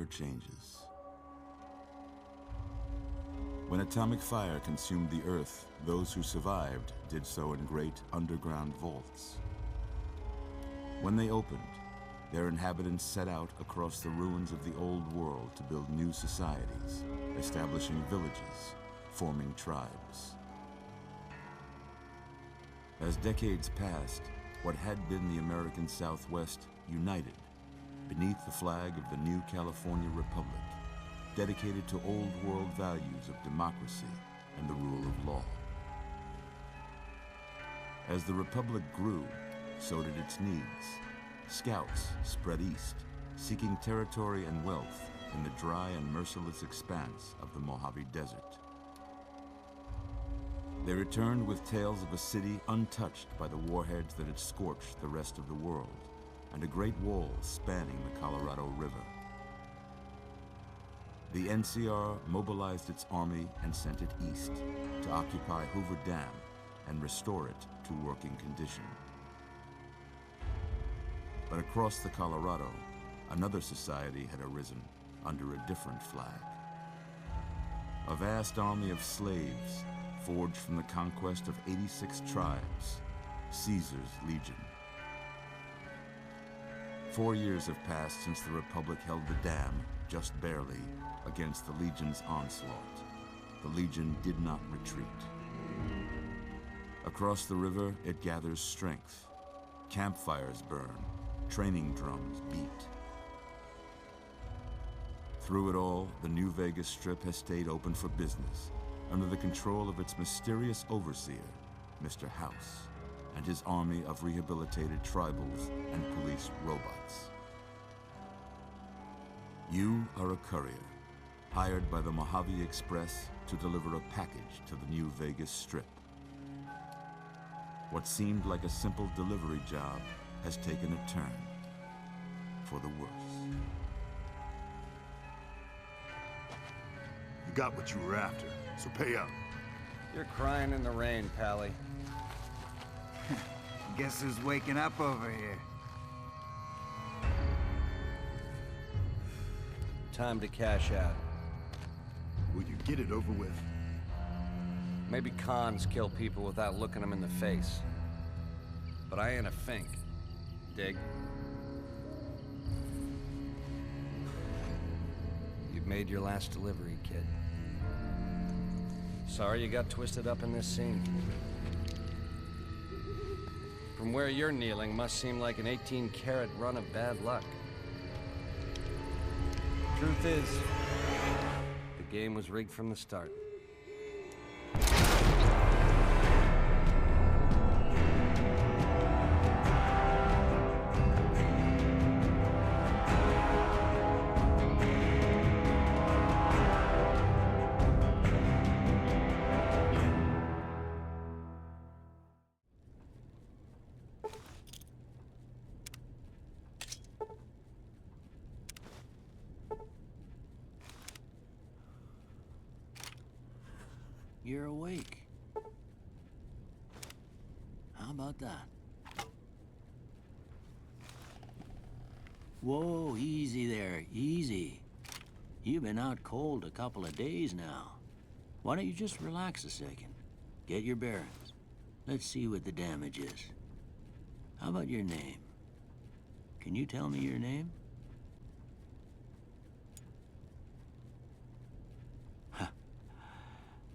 never changes. When atomic fire consumed the Earth, those who survived did so in great underground vaults. When they opened, their inhabitants set out across the ruins of the old world to build new societies, establishing villages, forming tribes. As decades passed, what had been the American Southwest united beneath the flag of the new California Republic, dedicated to old world values of democracy and the rule of law. As the Republic grew, so did its needs. Scouts spread east, seeking territory and wealth in the dry and merciless expanse of the Mojave Desert. They returned with tales of a city untouched by the warheads that had scorched the rest of the world, and a great wall spanning the Colorado River. The NCR mobilized its army and sent it east to occupy Hoover Dam and restore it to working condition. But across the Colorado, another society had arisen under a different flag. A vast army of slaves forged from the conquest of 86 tribes, Caesar's Legion. 4 years have passed since the Republic held the dam, just barely, against the Legion's onslaught. The Legion did not retreat. Across the river, it gathers strength. Campfires burn, training drums beat. Through it all, the New Vegas Strip has stayed open for business, under the control of its mysterious overseer, Mr. House, and his army of rehabilitated tribals and police robots. You are a courier, hired by the Mojave Express to deliver a package to the New Vegas Strip. What seemed like a simple delivery job has taken a turn for the worse. You got what you were after, so pay up. You're crying in the rain, Pally. Guess who's waking up over here? Time to cash out. Will you get it over with? Maybe cons kill people without looking them in the face. But I ain't a fink. Dig? You've made your last delivery, kid. Sorry you got twisted up in this scene. From where you're kneeling must seem like an 18-carat run of bad luck. Truth is, the game was rigged from the start. You're awake. How about that? Whoa, easy there, easy. You've been out cold a couple of days now. Why don't you just relax a second? Get your bearings. Let's see what the damage is. How about your name? Can you tell me your name?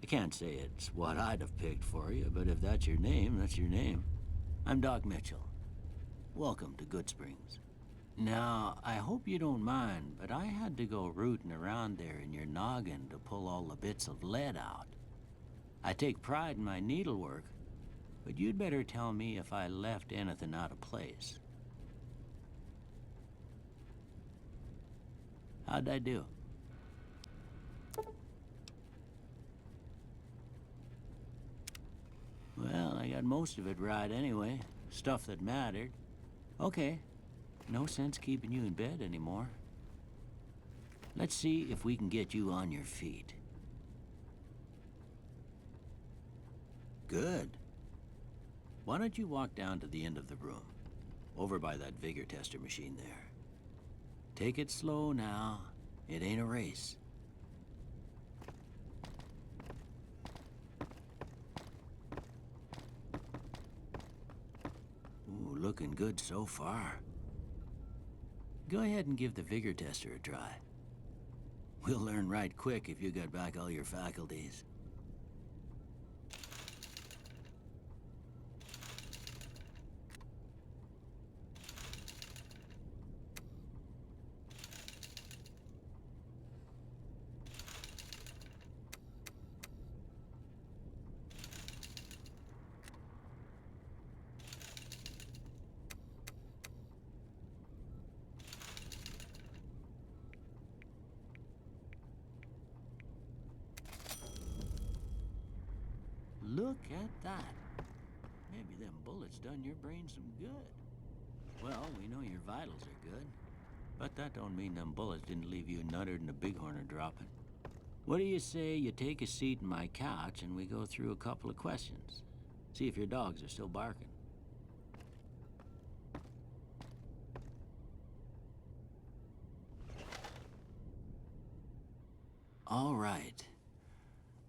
I can't say it's what I'd have picked for you, but if that's your name, that's your name. I'm Doc Mitchell. Welcome to Goodsprings. Now, I hope you don't mind, but I had to go rooting around there in your noggin to pull all the bits of lead out. I take pride in my needlework, but you'd better tell me if I left anything out of place. How'd I do? Well, I got most of it right anyway. Stuff that mattered. Okay. No sense keeping you in bed anymore. Let's see if we can get you on your feet. Good. Why don't you walk down to the end of the room, over by that vigor tester machine there. Take it slow now. It ain't a race. Ooh, looking good so far. Go ahead and give the vigor tester a try. We'll learn right quick if you got back all your faculties. Look at that. Maybe them bullets done your brain some good. Well, we know your vitals are good. But that don't mean them bullets didn't leave you nuttered and a bighorn dropping. What do you say you take a seat in my couch and we go through a couple of questions? See if your dogs are still barking. All right.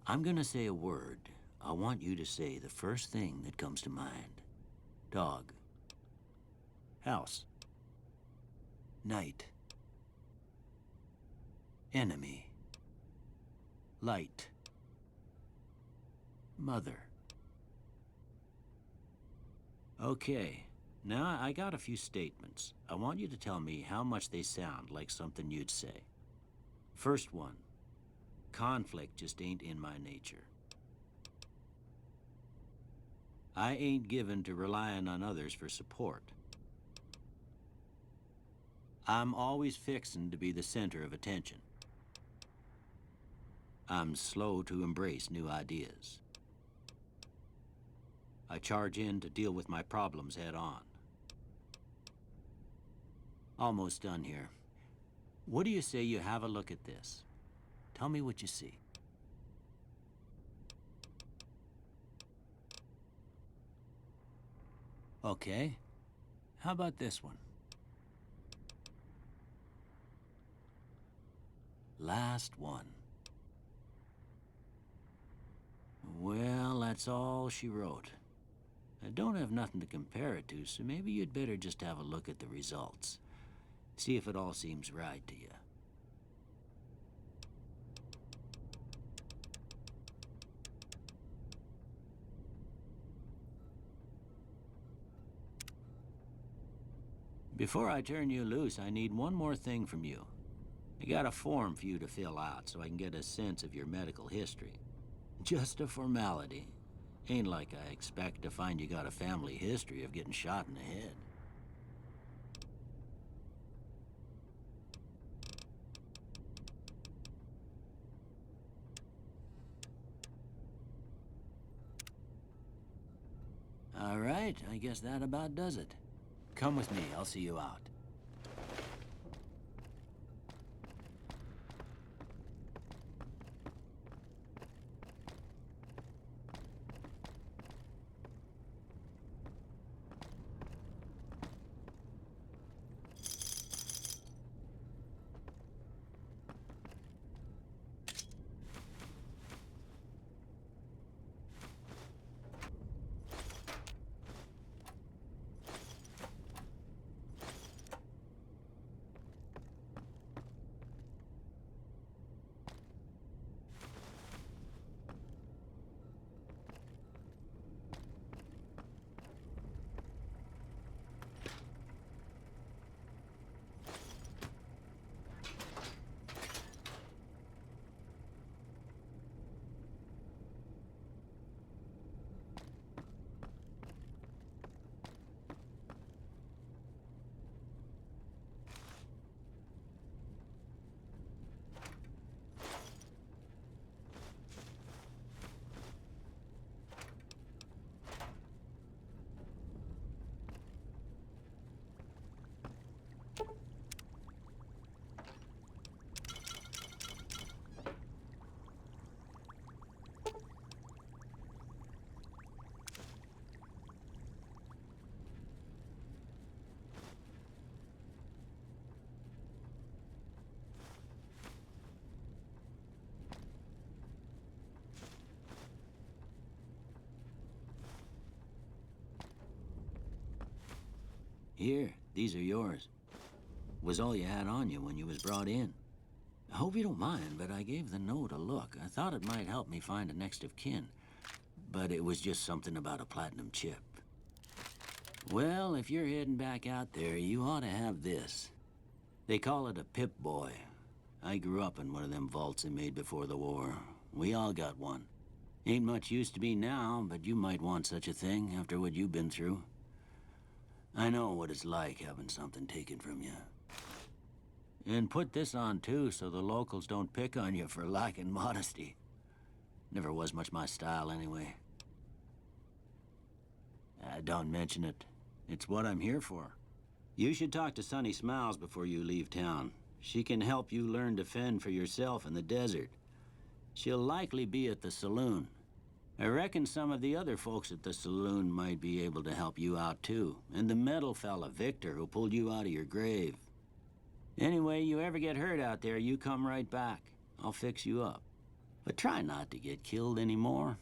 I'm gonna say a word. I want you to say the first thing that comes to mind. Dog. House. Night. Enemy. Light. Mother. Okay. Now I got a few statements. I want you to tell me how much they sound like something you'd say. First one. Conflict just ain't in my nature. I ain't given to relying on others for support. I'm always fixin' to be the center of attention. I'm slow to embrace new ideas. I charge in to deal with my problems head on. Almost done here. What do you say you have a look at this? Tell me what you see. Okay. How about this one? Last one. Well, that's all she wrote. I don't have nothing to compare it to, so maybe you'd better just have a look at the results. See if it all seems right to you. Before I turn you loose, I need one more thing from you. I got a form for you to fill out so I can get a sense of your medical history. Just a formality. Ain't like I expect to find you got a family history of getting shot in the head. All right, I guess that about does it. Come with me, I'll see you out. Here, these are yours. Was all you had on you when you was brought in. I hope you don't mind, but I gave the note a look. I thought it might help me find a next of kin. But it was just something about a platinum chip. Well, if you're heading back out there, you ought to have this. They call it a Pip-Boy. I grew up in one of them vaults they made before the war. We all got one. Ain't much use to me now, but you might want such a thing after what you've been through. I know what it's like having something taken from you. And put this on, too, so the locals don't pick on you for lacking modesty. Never was much my style, anyway. Don't mention it. It's what I'm here for. You should talk to Sonny Smiles before you leave town. She can help you learn to fend for yourself in the desert. She'll likely be at the saloon. I reckon some of the other folks at the saloon might be able to help you out, too. And the metal fella, Victor, who pulled you out of your grave. Anyway, you ever get hurt out there, you come right back. I'll fix you up. But try not to get killed anymore.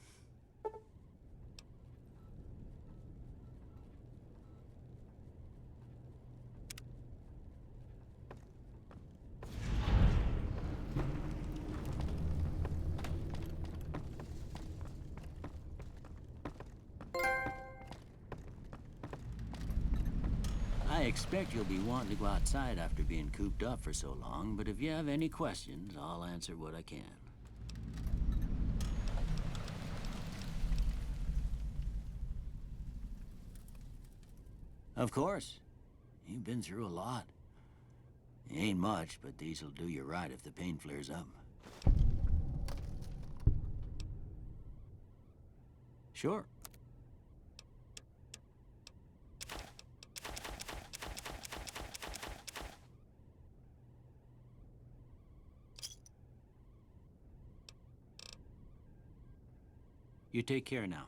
I expect you'll be wanting to go outside after being cooped up for so long, but if you have any questions, I'll answer what I can. Of course. You've been through a lot. Ain't much, but these'll do you right if the pain flares up. Sure. You take care now.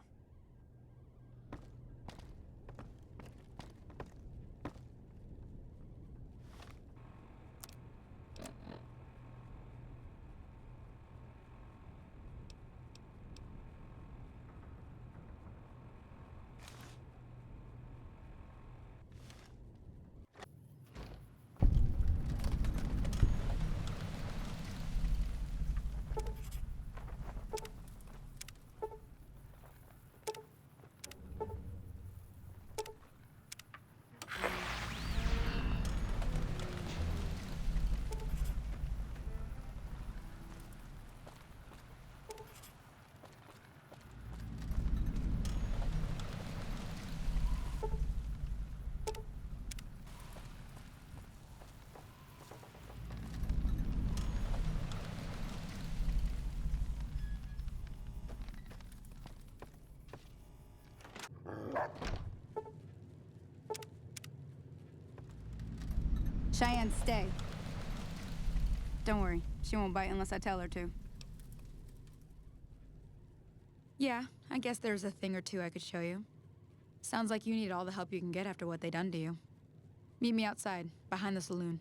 Cheyenne, stay. Don't worry, she won't bite unless I tell her to. Yeah, I guess there's a thing or two I could show you. Sounds like you need all the help you can get after what they done to you. Meet me outside, behind the saloon.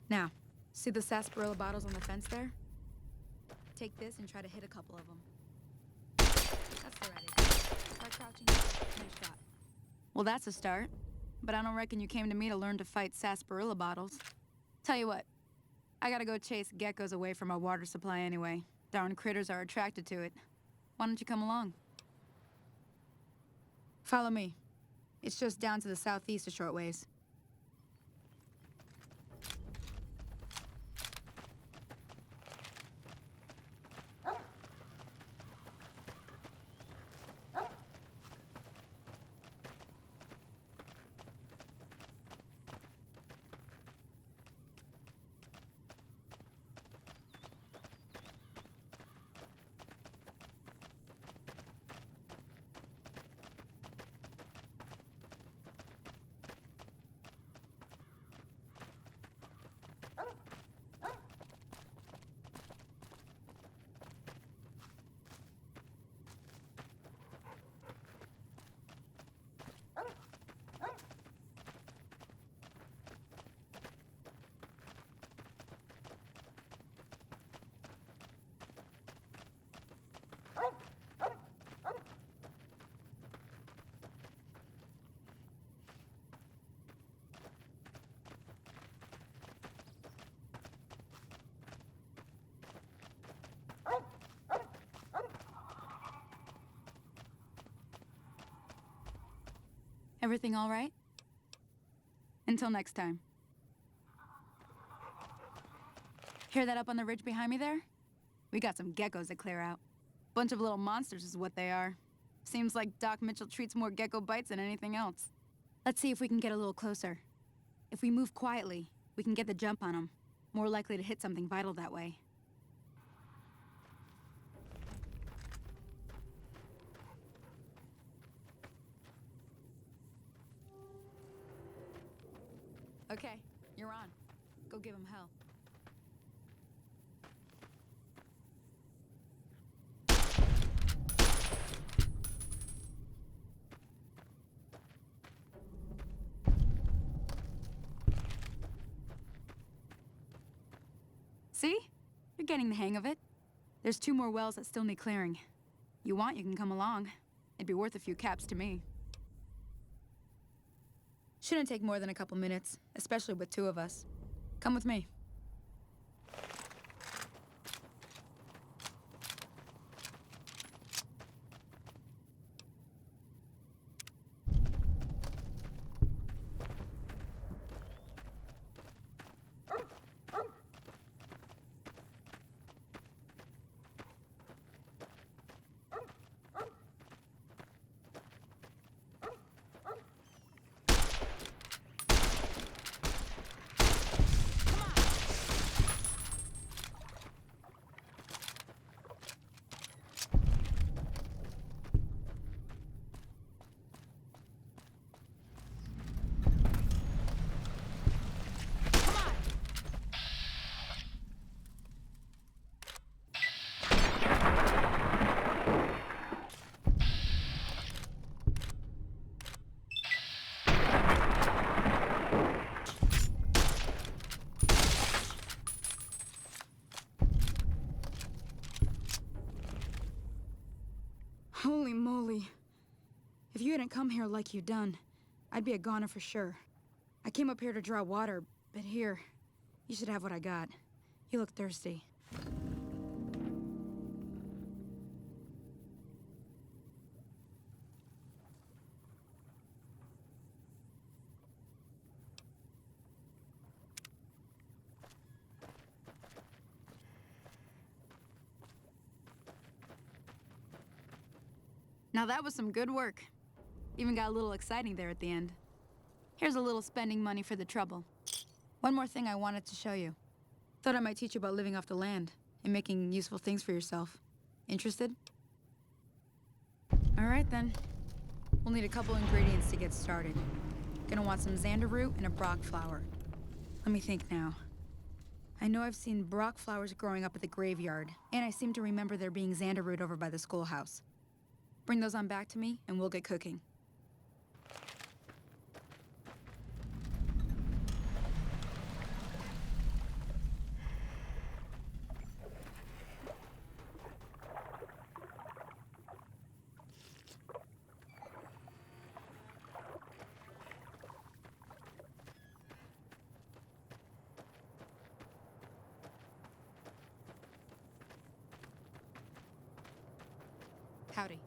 Now, see the sarsaparilla bottles on the fence there? Take this and try to hit a couple of them. That's the right idea. Start crouching, nice shot. Well, that's a start. But I don't reckon you came to me to learn to fight sarsaparilla bottles. Tell you what, I gotta go chase geckos away from our water supply anyway. Darn critters are attracted to it. Why don't you come along? Follow me. It's just down to the southeast a short ways. Everything all right? Until next time. Hear that up on the ridge behind me there? We got some geckos to clear out. Bunch of little monsters is what they are. Seems like Doc Mitchell treats more gecko bites than anything else. Let's see if we can get a little closer. If we move quietly, we can get the jump on them. More likely to hit something vital that way. Okay, you're on. Go give him hell. See? You're getting the hang of it. There's 2 more wells that still need clearing. You want, you can come along. It'd be worth a few caps to me. Shouldn't take more than a couple minutes, especially with 2 of us. Come with me. Holy moly. If you hadn't come here like you done, I'd be a goner for sure. I came up here to draw water, but here, you should have what I got. You look thirsty. Now that was some good work. Even got a little exciting there at the end. Here's a little spending money for the trouble. One more thing I wanted to show you. Thought I might teach you about living off the land and making useful things for yourself. Interested? All right then. We'll need a couple ingredients to get started. Gonna want some xander root and a brock flower. Let me think now. I know I've seen brock flowers growing up at the graveyard, and I seem to remember there being xander root over by the schoolhouse. Bring those on back to me, and we'll get cooking. Howdy.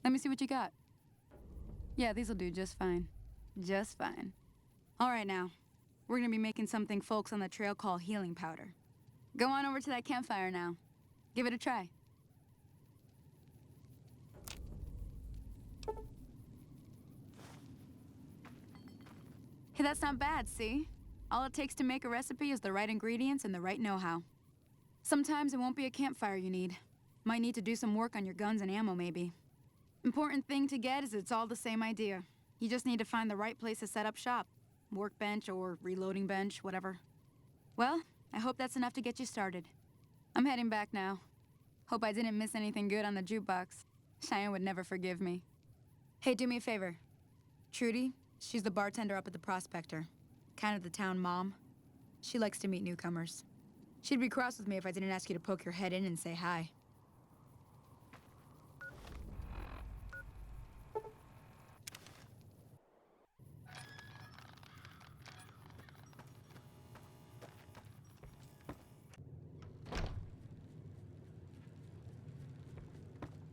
Let me see what you got. Yeah, these'll do just fine. Just fine. All right, now. We're gonna be making something folks on the trail call healing powder. Go on over to that campfire now. Give it a try. Hey, that's not bad, see? All it takes to make a recipe is the right ingredients and the right know-how. Sometimes it won't be a campfire you need. Might need to do some work on your guns and ammo, maybe. Important thing to get is it's all the same idea. You just need to find the right place to set up shop. Workbench or reloading bench, whatever. Well, I hope that's enough to get you started. I'm heading back now. Hope I didn't miss anything good on the jukebox. Cheyenne would never forgive me. Hey, do me a favor. Trudy, she's the bartender up at the Prospector. Kind of the town mom. She likes to meet newcomers. She'd be cross with me if I didn't ask you to poke your head in and say hi.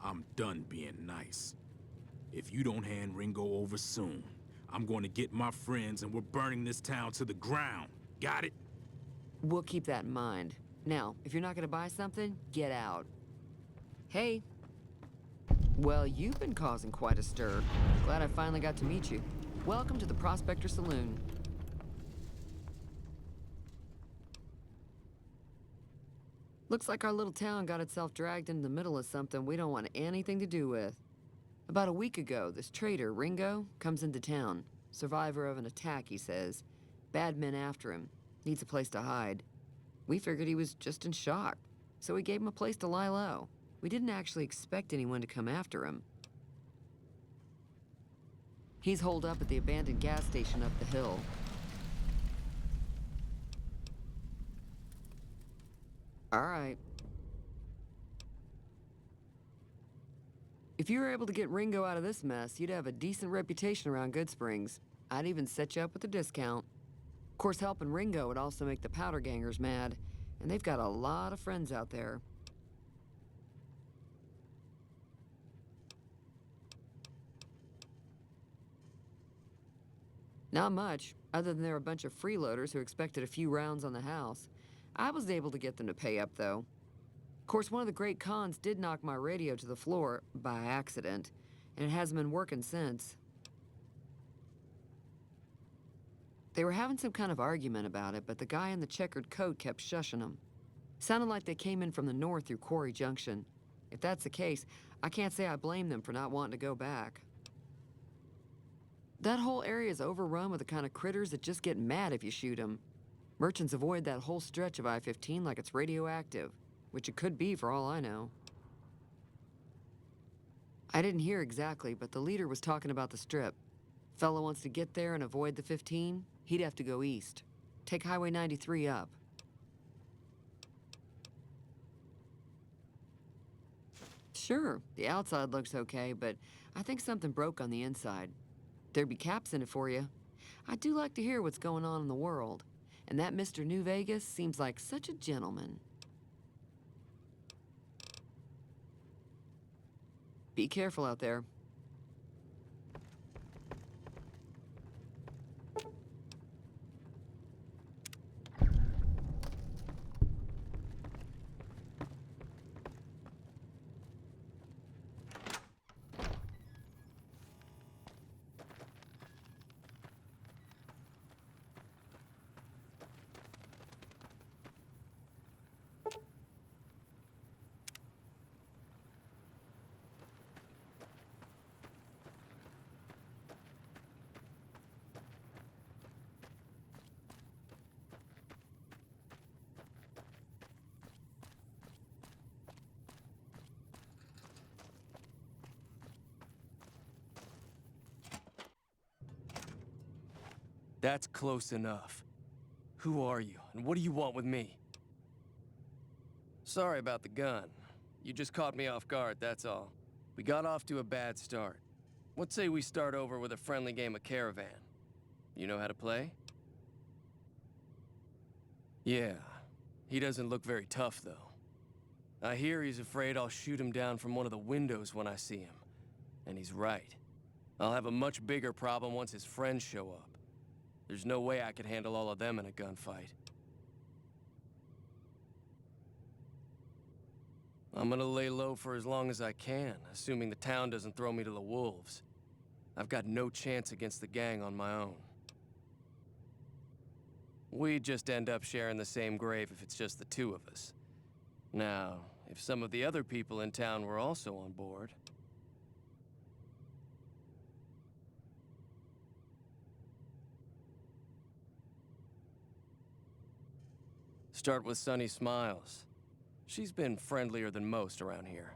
I'm done being nice. If you don't hand Ringo over soon, I'm going to get my friends and we're burning this town to the ground. Got it? We'll keep that in mind. Now, if you're not gonna buy something, get out. Hey. Well, you've been causing quite a stir. Glad I finally got to meet you. Welcome to the Prospector Saloon. Looks like our little town got itself dragged into the middle of something we don't want anything to do with. About a week ago, this traitor, Ringo, comes into town. Survivor of an attack, he says. Bad men after him. Needs a place to hide. We figured he was just in shock, so we gave him a place to lie low. We didn't actually expect anyone to come after him. He's holed up at the abandoned gas station up the hill. All right. If you were able to get Ringo out of this mess, you'd have a decent reputation around Goodsprings. I'd even set you up with a discount. Of course, helping Ringo would also make the powder gangers mad, and they've got a lot of friends out there. Not much, other than they're a bunch of freeloaders who expected a few rounds on the house. I was able to get them to pay up, though. Of course, one of the great cons did knock my radio to the floor, by accident, and it hasn't been working since. They were having some kind of argument about it, but the guy in the checkered coat kept shushing them. Sounded like they came in from the north through Quarry Junction. If that's the case, I can't say I blame them for not wanting to go back. That whole area is overrun with the kind of critters that just get mad if you shoot them. Merchants avoid that whole stretch of I-15 like it's radioactive, which it could be for all I know. I didn't hear exactly, but the leader was talking about the strip. Fella wants to get there and avoid the 15, he'd have to go east. Take Highway 93 up. Sure, the outside looks okay, but I think something broke on the inside. There'd be caps in it for you. I do like to hear what's going on in the world, and that Mr. New Vegas seems like such a gentleman. Be careful out there. That's close enough. Who are you, and what do you want with me? Sorry about the gun. You just caught me off guard, that's all. We got off to a bad start. Let's say we start over with a friendly game of Caravan. You know how to play? Yeah. He doesn't look very tough, though. I hear he's afraid I'll shoot him down from one of the windows when I see him. And he's right. I'll have a much bigger problem once his friends show up. There's no way I could handle all of them in a gunfight. I'm gonna lay low for as long as I can, assuming the town doesn't throw me to the wolves. I've got no chance against the gang on my own. We'd just end up sharing the same grave if it's just the two of us. Now, if some of the other people in town were also on board... Start with Sunny Smiles. She's been friendlier than most around here.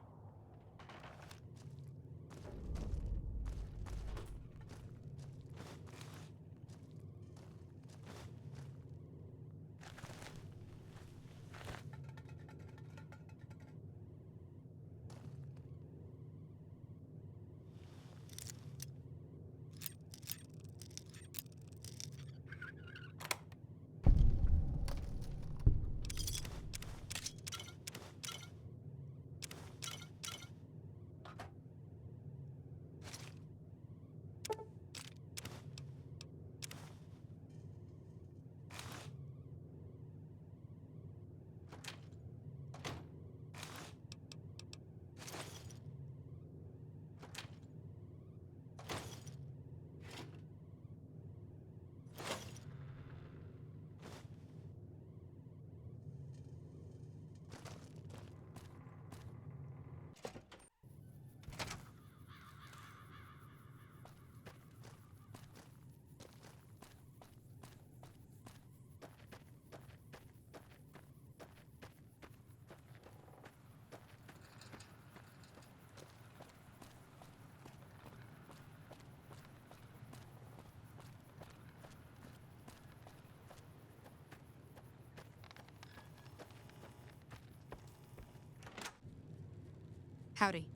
Howdy.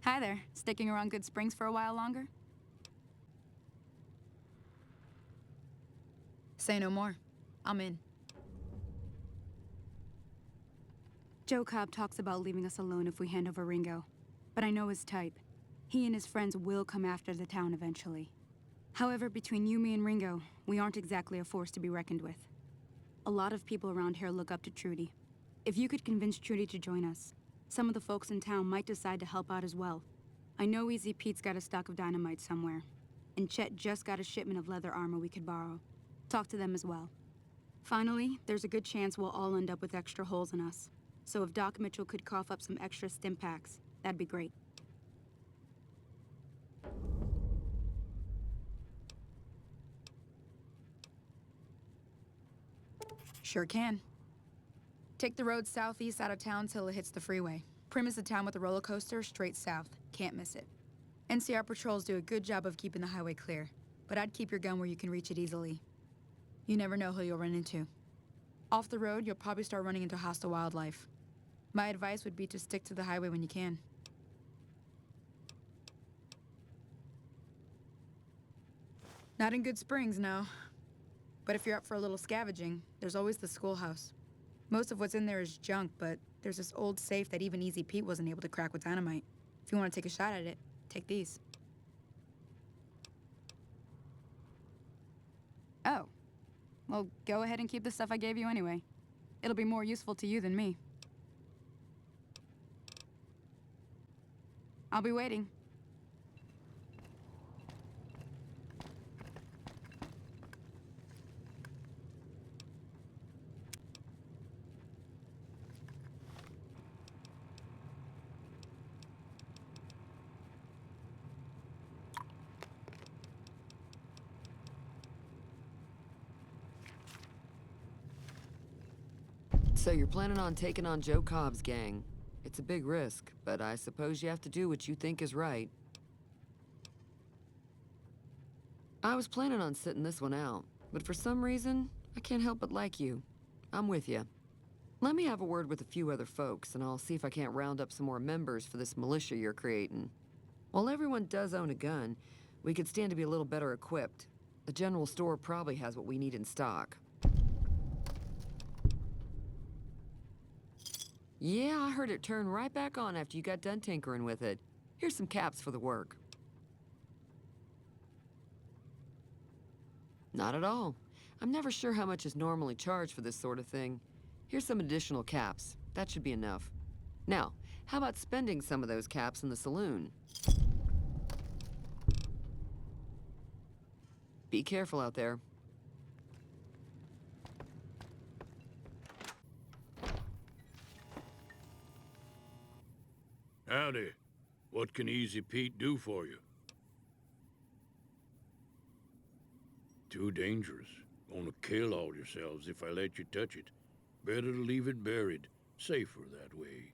Hi there. Sticking around Goodsprings for a while longer? Say no more. I'm in. Joe Cobb talks about leaving us alone if we hand over Ringo. But I know his type. He and his friends will come after the town eventually. However, between you, me, and Ringo, we aren't exactly a force to be reckoned with. A lot of people around here look up to Trudy. If you could convince Trudy to join us, some of the folks in town might decide to help out as well. I know Easy Pete's got a stock of dynamite somewhere, and Chet just got a shipment of leather armor we could borrow. Talk to them as well. Finally, there's a good chance we'll all end up with extra holes in us. So if Doc Mitchell could cough up some extra stim packs, that'd be great. Sure can. Take the road southeast out of town till it hits the freeway. Premise the town with a roller coaster straight south. Can't miss it. NCR patrols do a good job of keeping the highway clear, but I'd keep your gun where you can reach it easily. You never know who you'll run into. Off the road, you'll probably start running into hostile wildlife. My advice would be to stick to the highway when you can. Not in Goodsprings, no. But if you're up for a little scavenging, there's always the schoolhouse. Most of what's in there is junk, but there's this old safe that even Easy Pete wasn't able to crack with dynamite. If you want to take a shot at it, take these. Oh. Well, go ahead and keep the stuff I gave you anyway. It'll be more useful to you than me. I'll be waiting. So you're planning on taking on Joe Cobb's gang. It's a big risk, but I suppose you have to do what you think is right. I was planning on sitting this one out, but for some reason, I can't help but like you. I'm with you. Let me have a word with a few other folks, and I'll see if I can't round up some more members for this militia you're creating. While everyone does own a gun, we could stand to be a little better equipped. The general store probably has what we need in stock. Yeah, I heard it turn right back on after you got done tinkering with it. Here's some caps for the work. Not at all. I'm never sure how much is normally charged for this sort of thing. Here's some additional caps. That should be enough. Now, how about spending some of those caps in the saloon? Be careful out there. Howdy. What can Easy Pete do for you? Too dangerous. Gonna kill all yourselves if I let you touch it. Better to leave it buried. Safer that way.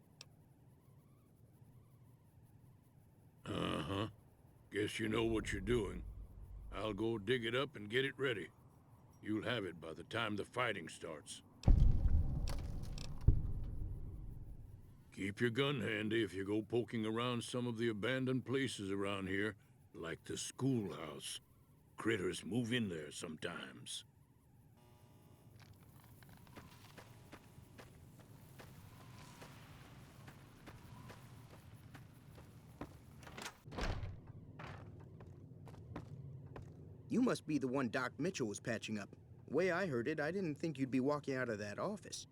Uh-huh. Guess you know what you're doing. I'll go dig it up and get it ready. You'll have it by the time the fighting starts. Keep your gun handy if you go poking around some of the abandoned places around here, like the schoolhouse. Critters move in there sometimes. You must be the one Doc Mitchell was patching up. The way I heard it, I didn't think you'd be walking out of that office.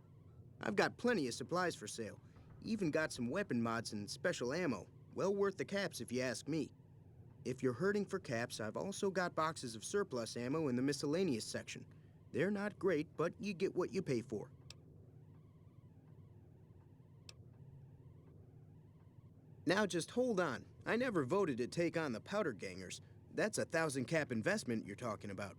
I've got plenty of supplies for sale. Even got some weapon mods and special ammo. Well worth the caps if you ask me. If you're hurting for caps, I've also got boxes of surplus ammo in the miscellaneous section. They're not great, but you get what you pay for. Now just hold on. I never voted to take on the powder gangers. That's a 1,000 cap investment you're talking about.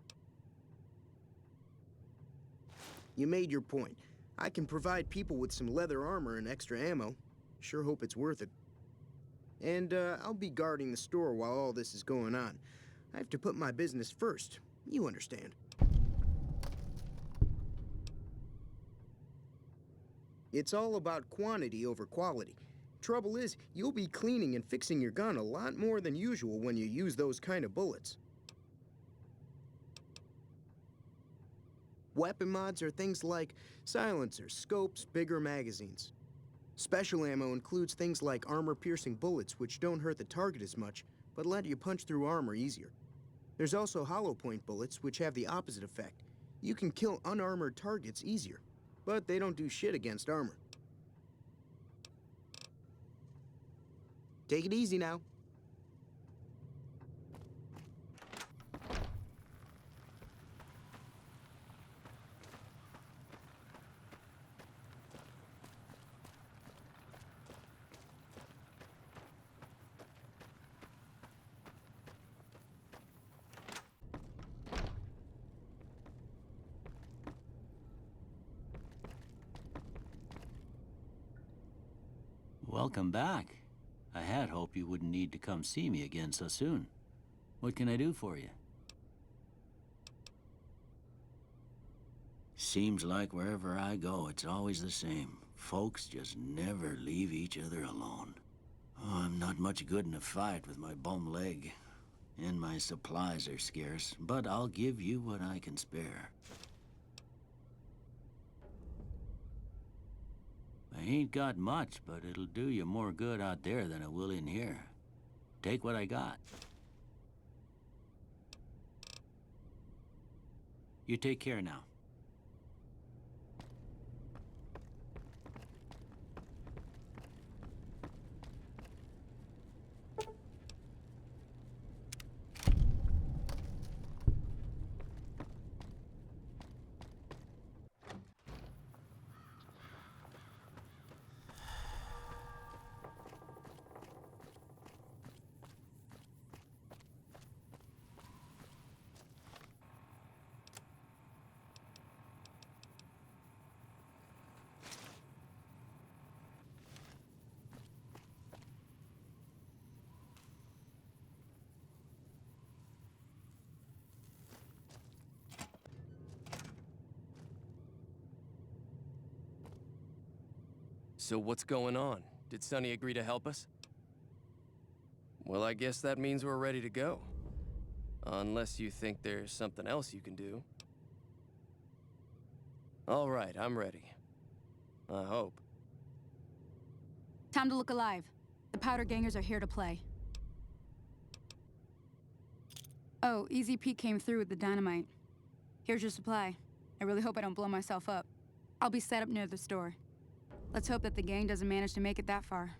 You made your point. I can provide people with some leather armor and extra ammo. Sure hope it's worth it. And I'll be guarding the store while all this is going on. I have to put my business first. You understand. It's all about quantity over quality. Trouble is, you'll be cleaning and fixing your gun a lot more than usual when you use those kind of bullets. Weapon mods are things like silencers, scopes, bigger magazines. Special ammo includes things like armor-piercing bullets, which don't hurt the target as much, but let you punch through armor easier. There's also hollow-point bullets, which have the opposite effect. You can kill unarmored targets easier, but they don't do shit against armor. Take it easy now. Welcome back. I had hoped you wouldn't need to come see me again so soon. What can I do for you? Seems like wherever I go, it's always the same. Folks just never leave each other alone. Oh, I'm not much good in a fight with my bum leg. And my supplies are scarce, but I'll give you what I can spare. I ain't got much, but it'll do you more good out there than it will in here. Take what I got. You take care now. So what's going on? Did Sonny agree to help us? Well, I guess that means we're ready to go. Unless you think there's something else you can do. All right, I'm ready. I hope. Time to look alive. The powder gangers are here to play. Oh, Easy Pete came through with the dynamite. Here's your supply. I really hope I don't blow myself up. I'll be set up near the store. Let's hope that the gang doesn't manage to make it that far.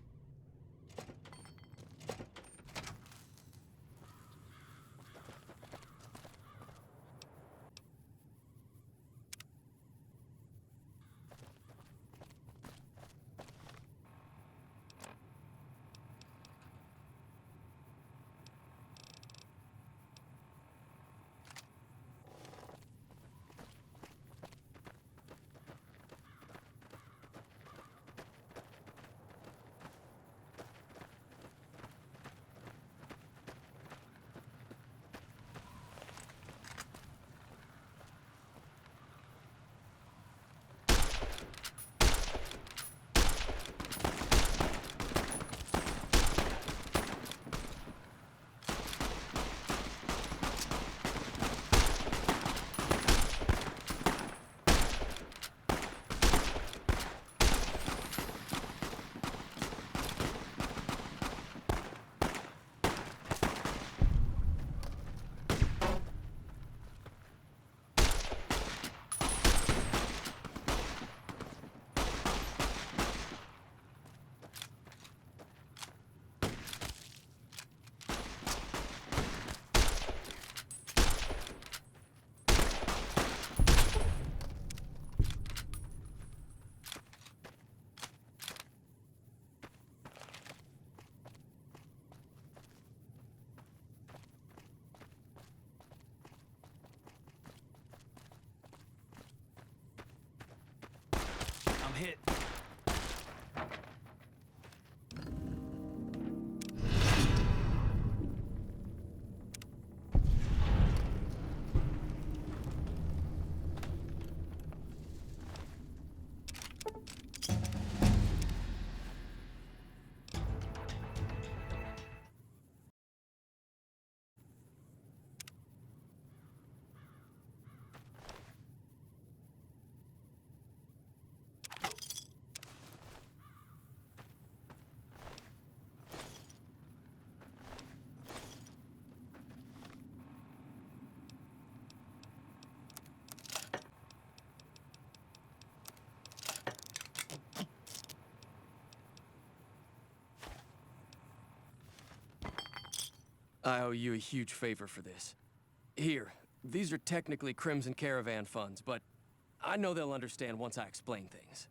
Hit. I owe you a huge favor for this. Here, these are technically Crimson Caravan funds, but I know they'll understand once I explain things.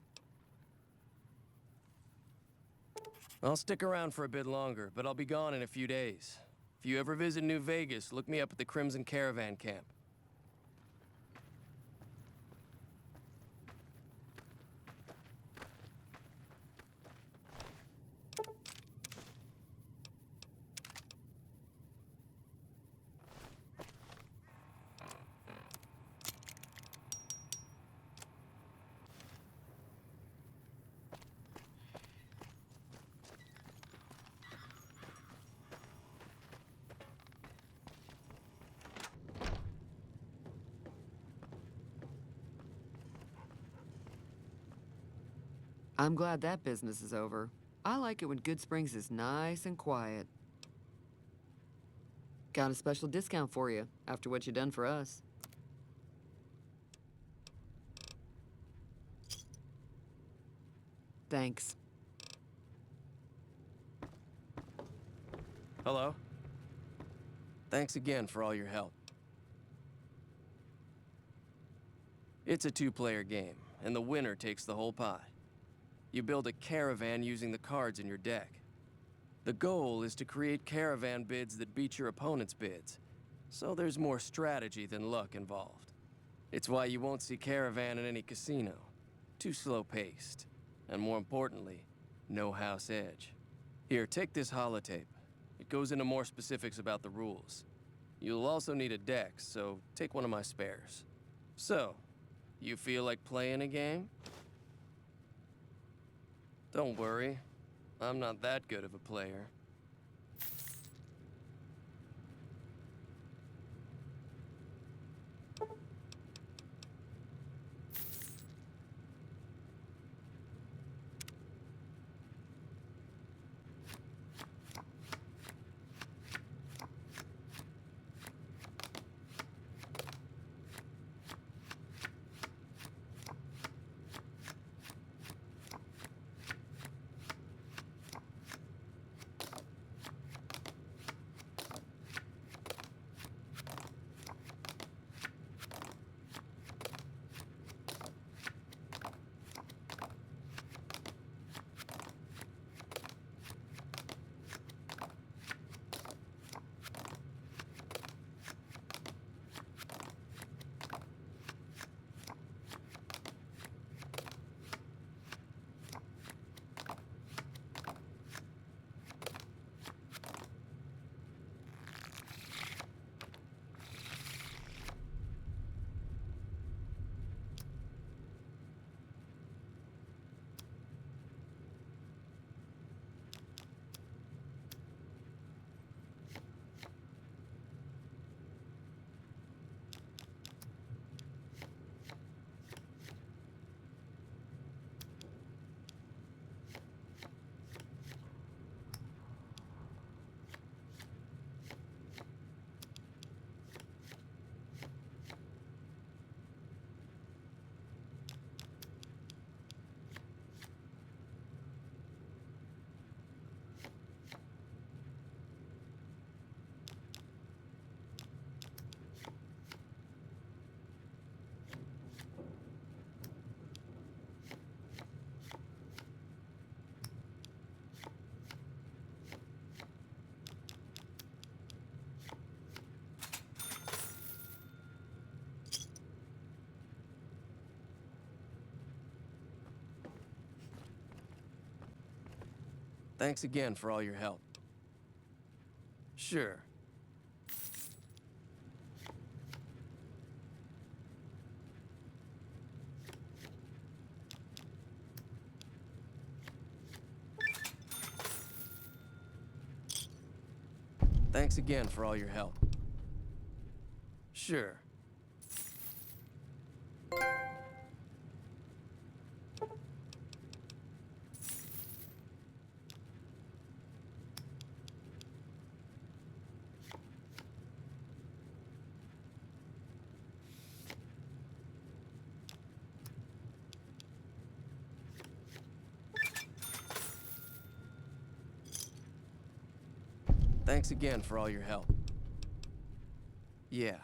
I'll stick around for a bit longer, but I'll be gone in a few days. If you ever visit New Vegas, look me up at the Crimson Caravan camp. I'm glad that business is over. I like it when Goodsprings is nice and quiet. Got a special discount for you after what you done for us. Thanks. Hello? Thanks again for all your help. It's a two-player game, and the winner takes the whole pie. You build a caravan using the cards in your deck. The goal is to create caravan bids that beat your opponent's bids, so there's more strategy than luck involved. It's why you won't see Caravan in any casino. Too slow-paced. And more importantly, no house edge. Here, take this holotape. It goes into more specifics about the rules. You'll also need a deck, so take one of my spares. So, you feel like playing a game? Don't worry, I'm not that good of a player. Thanks again for all your help. Sure. Thanks again for all your help. Sure. Thanks again for all your help. Yeah.